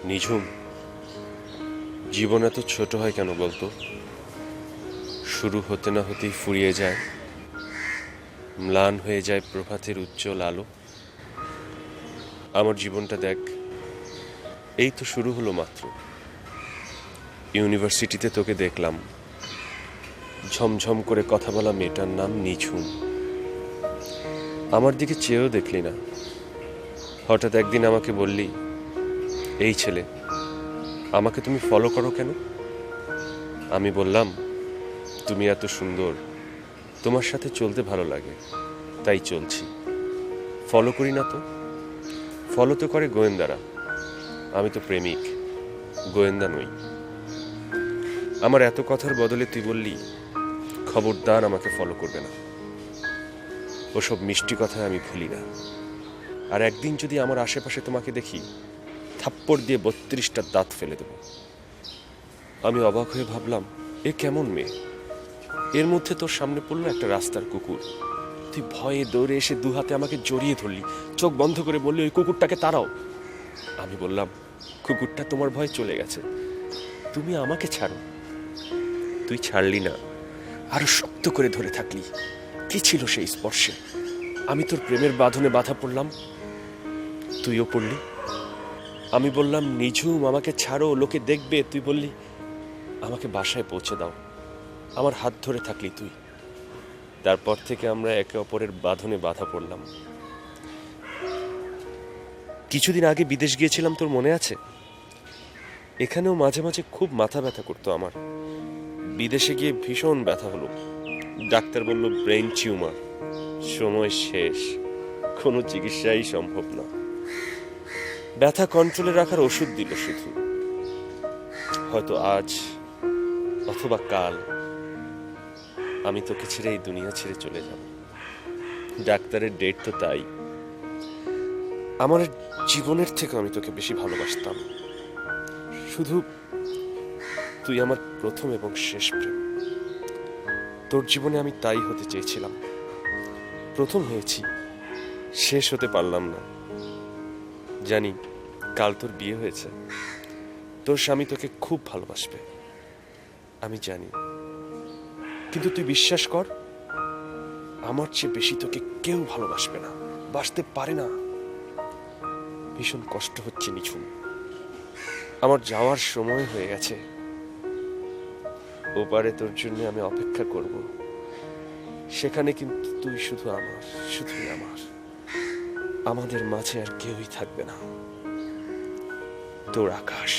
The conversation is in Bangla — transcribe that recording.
নিঝুম, জীবন এত ছোট হয় কেন বলতো? শুরু হতে না হতেই ফুরিয়ে যায়, ম্লান হয়ে যায় প্রভাতের উজ্জ্বল আলো। আমার জীবনটা দেখ, এই তো শুরু হলো মাত্র। ইউনিভার্সিটিতে তোকে দেখলাম, ঝমঝম করে কথা বলা মেয়েটার নাম নিঝুম। আমার দিকে চেয়েও দেখলি না, হঠাৎ একদিন আমাকে বললি, এই ছেলে, আমাকে তুমি ফলো করো কেন? আমি বললাম, তুমি এত সুন্দর, তোমার সাথে চলতে ভালো লাগে, তাই চলছি। ফলো করি না তো? ফলো তো করে গোয়েন্দারা, আমি তো প্রেমিক, গোয়েন্দা নই। আমার এত কথার বদলে তুই বললি, খবরদার আমাকে ফলো করবে না। ওসব মিষ্টি কথা আমি ভুলি না। আর একদিন যদি আমার আশেপাশে তোমাকে দেখি, থাপ্পড় দিয়ে 32টা দাঁত ফেলে দেব। আমি অবাক হয়ে ভাবলাম, এ কেমন মেয়ে? এর মধ্যে তোর সামনে পড়লো একটা রাস্তার কুকুর। তুই ভয়ে দৌড়ে এসে দু হাতে আমাকে জড়িয়ে ধরলি, চোখ বন্ধ করে বললি, ওই কুকুরটাকে তাড়াও। আমি বললাম, কুকুরটা তোমার ভয়ে চলে গেছে, তুমি আমাকে ছাড়ো। তুই ছাড়লি না, আরো শক্ত করে ধরে থাকলি। কি ছিল সেই স্পর্শে? আমি তোর প্রেমের বাঁধনে বাধা পড়লাম, তুইও পড়লি। আমি বললাম, নিঝুম আমাকে ছাড়ো, লোকে দেখবে। তুই বললি, আমাকে বাসায় পৌঁছে দাও। আমার হাত ধরে থাকলি তুই। তারপর থেকে আমরা একে অপরের বাঁধনে বাধা পড়লাম। কিছুদিন আগে বিদেশ গিয়েছিলাম, তোর মনে আছে? এখানেও মাঝে মাঝে খুব মাথা ব্যথা করতো আমার। বিদেশে গিয়ে ভীষণ ব্যথা হলো, ডাক্তার বলল ব্রেন টিউমার, সময় শেষ, কোনো চিকিৎসাই সম্ভব না। ব্যথা কন্ট্রোলে রাখার ওষুধ দিল শুধু। হয়তো আজ অথবা কাল আমি তোকে ছেড়ে এই দুনিয়া ছেড়ে চলে যাব। ডাক্তারের ডেট তো তাই। আমার জীবনের থেকে আমি তোকে বেশি ভালোবাসতাম। শুধু তুই আমার প্রথম এবং শেষ প্রেম। তোর জীবনে আমি তাই হতে চেয়েছিলাম। প্রথম হয়েছি, শেষ হতে পারলাম না। জানি কাল তোর বিয়ে হয়েছে, তোর স্বামী তোকে খুব ভালোবাসবে, আমি জানি। কিন্তু তুই বিশ্বাস কর, আমার চেয়ে বেশি তোকে কেউ ভালোবাসবে না, বাসতে পারে না। ভীষণ কষ্ট হচ্ছে নিঝুম, আমার যাওয়ার সময় হয়ে গেছে। ওপারে তোর জন্য আমি অপেক্ষা করব, সেখানে কিন্তু তুই শুধু আমার, শুধুই আমার। আমাদের মাঝে আর কেউই থাকবে না। তোর আকাশ।